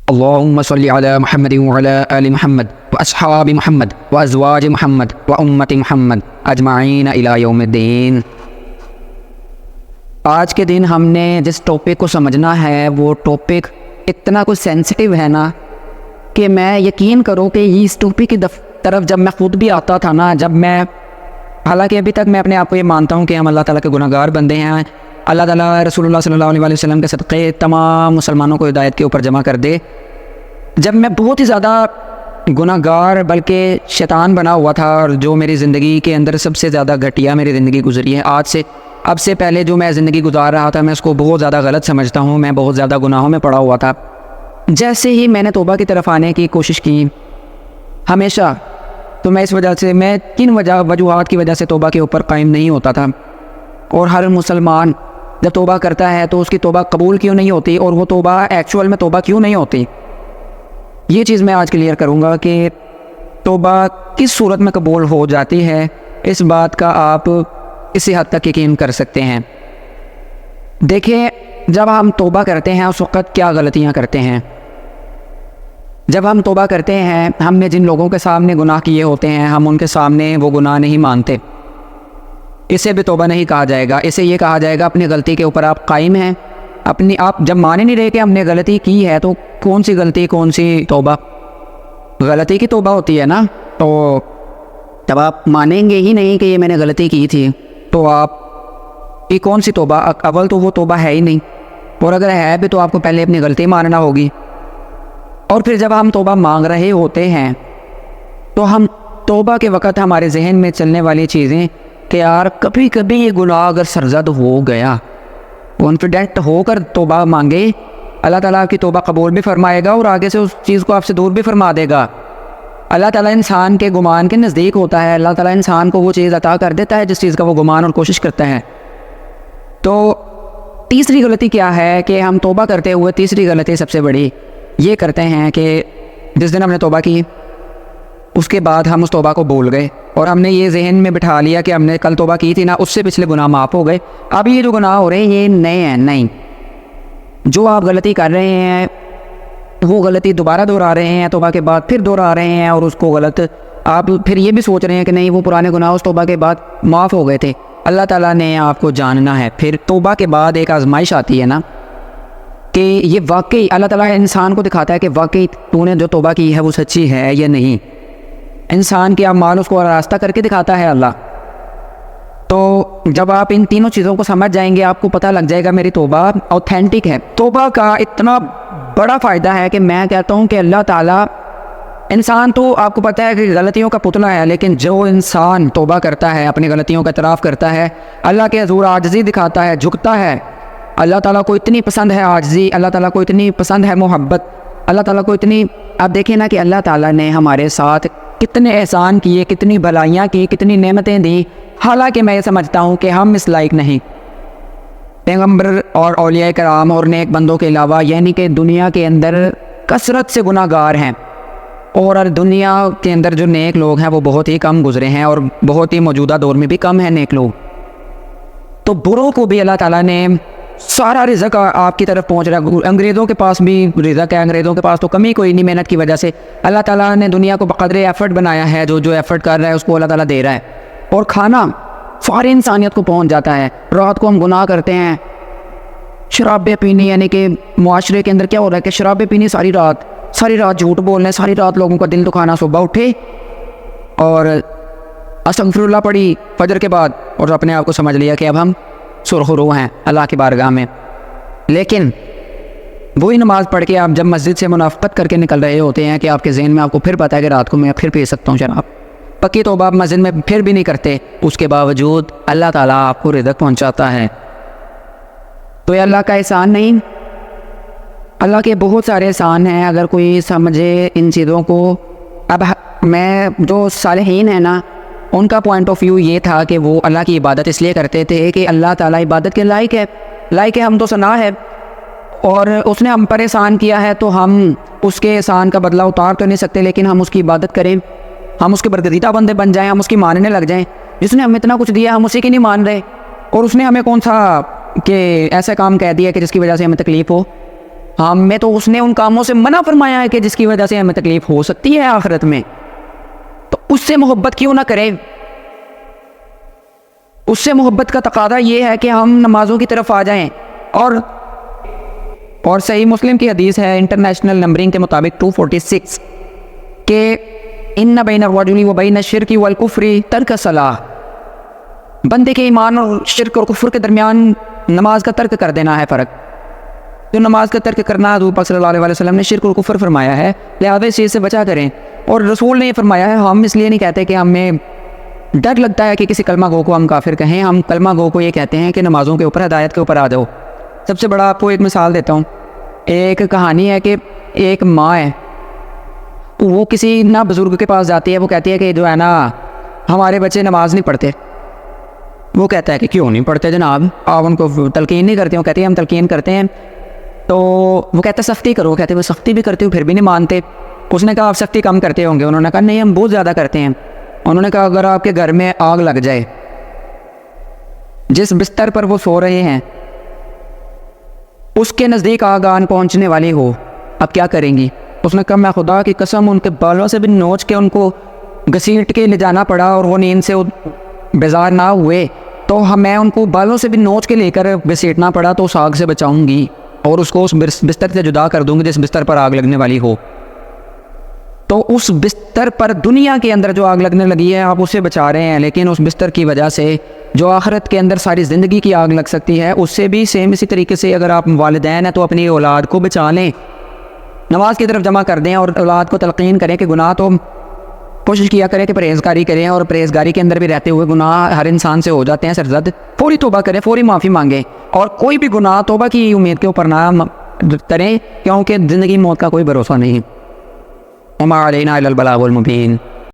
اللهم صل على محمد وعلى آل محمد واصحاب محمد وازواج محمد وامت محمد اجمعین الی یوم الدین۔ آج کے دن ہم نے جس ٹاپک کو سمجھنا ہے وہ ٹاپک اتنا کچھ سینسٹیو ہے نا کہ میں یقین کروں کہ اس ٹاپک کی طرف جب میں خود بھی آتا تھا نا، جب میں حالانکہ ابھی تک میں اپنے آپ کو یہ مانتا ہوں کہ ہم اللہ تعالیٰ کے گناہ گار بندے ہیں، اللہ تعالیٰ رسول اللہ صلی اللہ علیہ وسلم کے صدقے تمام مسلمانوں کو ہدایت کے اوپر جمع کر دے۔ جب میں بہت ہی زیادہ گناہ گار بلکہ شیطان بنا ہوا تھا، اور جو میری زندگی کے اندر سب سے زیادہ گھٹیا میری زندگی گزری ہے اب سے پہلے جو میں زندگی گزار رہا تھا، میں اس کو بہت زیادہ غلط سمجھتا ہوں، میں بہت زیادہ گناہوں میں پڑا ہوا تھا۔ جیسے ہی میں نے توبہ کی طرف آنے کی کوشش کی ہمیشہ، تو میں اس وجہ سے کن وجوہات کی وجہ سے توبہ کے اوپر قائم نہیں ہوتا تھا۔ اور ہر مسلمان جب توبہ کرتا ہے تو اس کی توبہ قبول کیوں نہیں ہوتی، اور وہ توبہ ایکچوئل میں توبہ کیوں نہیں ہوتی، یہ چیز میں آج کلیئر کروں گا کہ توبہ کس صورت میں قبول ہو جاتی ہے۔ اس بات کا آپ اسی حد تک یقین کر سکتے ہیں۔ دیکھیں، جب ہم توبہ کرتے ہیں اس وقت کیا غلطیاں کرتے ہیں۔ جب ہم توبہ کرتے ہیں، ہم نے جن لوگوں کے سامنے گناہ کیے ہوتے ہیں، ہم ان کے سامنے وہ گناہ نہیں مانتے، اسے بھی توبہ نہیں کہا جائے گا۔ اسے یہ کہا جائے گا اپنی غلطی کے اوپر آپ قائم ہیں، آپ جب مانے نہیں رہے کہ ہم نے غلطی کی ہے، تو کون سی غلطی کون سی توبہ؟ غلطی کی توبہ ہوتی ہے نا۔ تو جب آپ مانیں گے ہی نہیں کہ یہ میں نے غلطی کی تھی، تو آپ یہ کون سی توبہ؟ اول تو وہ توبہ ہے ہی نہیں، اور اگر ہے بھی تو آپ کو پہلے اپنی غلطی ماننا ہوگی۔ اور پھر جب ہم توبہ مانگ رہے ہوتے ہیں تو ہم توبہ کے وقت ہمارے ذہن میں چلنے والی چیزیں کہ یار کبھی کبھی یہ گناہ اگر سرزد ہو گیا، کانفیڈنٹ ہو کر توبہ مانگے، اللہ تعالیٰ آپ کی توبہ قبول بھی فرمائے گا اور آگے سے اس چیز کو آپ سے دور بھی فرما دے گا۔ اللہ تعالیٰ انسان کے گمان کے نزدیک ہوتا ہے، اللہ تعالیٰ انسان کو وہ چیز عطا کر دیتا ہے جس چیز کا وہ گمان اور کوشش کرتا ہے۔ تو تیسری غلطی کیا ہے کہ ہم توبہ کرتے ہوئے تیسری غلطی سب سے بڑی یہ کرتے ہیں کہ جس دن ہم نے توبہ کی اس کے بعد ہم اس توبہ کو بھول گئے، اور ہم نے یہ ذہن میں بٹھا لیا کہ ہم نے کل توبہ کی تھی نا، اس سے پچھلے گناہ معاف ہو گئے، اب یہ جو گناہ ہو رہے ہیں یہ نئے ہیں۔ نہیں، جو آپ غلطی کر رہے ہیں وہ غلطی دوبارہ دہرا رہے ہیں، توبہ کے بعد پھر دہرا رہے ہیں، اور اس کو غلط آپ پھر یہ بھی سوچ رہے ہیں کہ نہیں وہ پرانے گناہ اس توبہ کے بعد معاف ہو گئے تھے۔ اللہ تعالیٰ نے آپ کو جاننا ہے۔ پھر توبہ کے بعد ایک آزمائش آتی ہے نا کہ یہ واقعی اللہ تعالیٰ انسان کو دکھاتا ہے کہ واقعی تو نے جو توبہ کی ہے وہ سچی ہے یا نہیں۔ انسان کے اعمال اس کو راستہ کر کے دکھاتا ہے اللہ۔ تو جب آپ ان تینوں چیزوں کو سمجھ جائیں گے، آپ کو پتہ لگ جائے گا میری توبہ اوتھینٹک ہے۔ توبہ کا اتنا بڑا فائدہ ہے کہ میں کہتا ہوں کہ اللہ تعالیٰ، انسان تو آپ کو پتہ ہے کہ غلطیوں کا پتلا ہے، لیکن جو انسان توبہ کرتا ہے، اپنی غلطیوں کا اعتراف کرتا ہے، اللہ کے حضور عاجزی دکھاتا ہے، جھکتا ہے، اللہ تعالیٰ کو اتنی پسند ہے عاجزی، اللہ تعالیٰ کو اتنی پسند ہے محبت، اللہ تعالیٰ کو اتنی، آپ دیکھیں نا کہ اللہ تعالیٰ نے ہمارے ساتھ کتنے احسان کیے، کتنی بھلائیاں کی، کتنی نعمتیں دی، حالانکہ میں یہ سمجھتا ہوں کہ ہم اس لائق نہیں۔ پیغمبر اور اولیاء کرام اور نیک بندوں کے علاوہ، یعنی کہ دنیا کے اندر کثرت سے گناہ گار ہیں، اور دنیا کے اندر جو نیک لوگ ہیں وہ بہت ہی کم گزرے ہیں، اور بہت ہی موجودہ دور میں بھی کم ہیں نیک لوگ۔ تو بروں کو بھی اللہ تعالیٰ نے سارا رزق آپ کی طرف پہنچ رہا ہے۔ انگریزوں کے پاس بھی رزق ہے، انگریزوں کے پاس تو کمی کوئی نہیں، محنت کی وجہ سے اللہ تعالیٰ نے دنیا کو بقدر ایفرٹ بنایا ہے، جو ایفرٹ کر رہا ہے اس کو اللہ تعالیٰ دے رہا ہے، اور کھانا ساری انسانیت کو پہنچ جاتا ہے۔ رات کو ہم گناہ کرتے ہیں، شرابیں پینی، یعنی کہ معاشرے کے اندر کیا ہو رہا ہے کہ شرابیں پینی ساری رات جھوٹ بولنے، ساری رات لوگوں کا دل دکھانا، صبح اٹھے اور استغفر اللہ پڑھی فجر کے بعد، اور اپنے آپ کو سمجھ لیا کہ اب ہم سرخ رو ہیں اللہ کی بارگاہ میں۔ لیکن وہی نماز پڑھ کے آپ جب مسجد سے منافقت کر کے نکل رہے ہوتے ہیں کہ آپ کے ذہن میں آپ کو پھر پتہ ہے کہ رات کو میں پھر پی سکتا ہوں شراب، پکی توبہ آپ مسجد میں پھر بھی نہیں کرتے، اس کے باوجود اللہ تعالیٰ آپ کو رزق پہنچاتا ہے۔ تو یہ اللہ کا احسان نہیں؟ اللہ کے بہت سارے احسان ہیں، اگر کوئی سمجھے ان چیزوں کو۔ اب میں جو صالحین ہیں نا، ان کا پوائنٹ آف ویو یہ تھا کہ وہ اللہ کی عبادت اس لیے کرتے تھے کہ اللہ تعالیٰ عبادت کے لائق ہے، ہم تو ثنا ہے، اور اس نے ہم پر احسان کیا ہے تو ہم اس کے احسان کا بدلہ اتار تو نہیں سکتے، لیکن ہم اس کی عبادت کریں، ہم اس کے برگزیدہ بندے بن جائیں، ہم اس کی ماننے لگ جائیں۔ جس نے ہمیں اتنا کچھ دیا ہم اسی کی نہیں مان رہے، اور اس نے ہمیں کون سا کہ ایسا کام کہہ دیا کہ جس کی وجہ سے ہمیں تکلیف ہو۔ ہمیں تو اس نے ان کاموں سے منع فرمایا ہے کہ جس کی وجہ سے ہمیں تکلیف ہو سکتی ہے آخرت میں، تو اس سے محبت کیوں نہ کریں؟ اس سے محبت کا تقاضا یہ ہے کہ ہم نمازوں کی طرف آ جائیں۔ اور صحیح مسلم کی حدیث ہے انٹرنیشنل نمبرنگ کے مطابق 246 کہ ان بین الرجل و بین الشرک والکفر ترک الصلاۃ، بندے کے ایمان اور شرک اور کفر کے درمیان نماز کا ترک کر دینا ہے فرق۔ جو نماز کا ترک کرنا حضور پاک صلی اللہ علیہ وسلم نے شرک اور کفر فرمایا ہے، لہذا اس چیز سے بچا کریں۔ اور رسول نے یہ فرمایا ہے، ہم اس لیے نہیں کہتے کہ ہمیں ڈر لگتا ہے کہ کسی کلمہ گو کو ہم کافر کہیں، ہم کلمہ گو کو یہ کہتے ہیں کہ نمازوں کے اوپر ہدایت کے اوپر آ جاؤ۔ سب سے بڑا آپ کو ایک مثال دیتا ہوں، ایک کہانی ہے کہ ایک ماں ہے، وہ کسی نہ بزرگ کے پاس جاتی ہے، وہ کہتی ہے کہ جو ہے نا ہمارے بچے نماز نہیں پڑھتے۔ وہ کہتا ہے کہ کیوں نہیں پڑھتے جناب، آپ ان کو تلقین نہیں کرتے؟ وہ کہتے ہیں ہم تلقین کرتے ہیں۔ تو وہ کہتا ہے سختی کرو، کہتے ہیں وہ سختی بھی کرتے ہو پھر بھی نہیں مانتے۔ اس نے کہا آپ سختی کم کرتے ہوں گے؟ انہوں نے کہا نہیں ہم بہت زیادہ کرتے ہیں۔ انہوں نے کہا اگر آپ کے گھر میں آگ لگ جائے، جس بستر پر وہ سو رہے ہیں اس کے نزدیک آگ آن پہنچنے والی ہو، اب کیا کریں گی؟ اس نے کہا میں خدا کی قسم ان کے بالوں سے بھی نوچ کے ان کو گھسیٹ کے لے جانا پڑا اور وہ نیند سے بیزار نہ ہوئے تو میں ان کو بالوں سے بھی نوچ کے لے کر گھسیٹنا پڑا تو اس آگ سے بچاؤں گی اور اس کو اس بستر سے جدا کر دوں گی جس بستر پر آگ لگنے والی ہو۔ تو اس بستر پر دنیا کے اندر جو آگ لگنے لگی ہے آپ اسے بچا رہے ہیں، لیکن اس بستر کی وجہ سے جو آخرت کے اندر ساری زندگی کی آگ لگ سکتی ہے اس سے بھی سیم اسی طریقے سے اگر آپ والدین ہیں تو اپنی اولاد کو بچا لیں، نماز کی طرف جمع کر دیں اور اولاد کو تلقین کریں کہ گناہ تو کوشش کیا کریں کہ پرہیزگاری کریں، اور پرہیزگاری کے اندر بھی رہتے ہوئے گناہ ہر انسان سے ہو جاتے ہیں سرزد، فوری توبہ کریں، فوری معافی مانگیں، اور کوئی بھی گناہ توبہ کی امید کے اوپر نہ کریں کیونکہ زندگی موت کا کوئی بھروسہ نہیں۔ وما علینا الا البلاغ المبین۔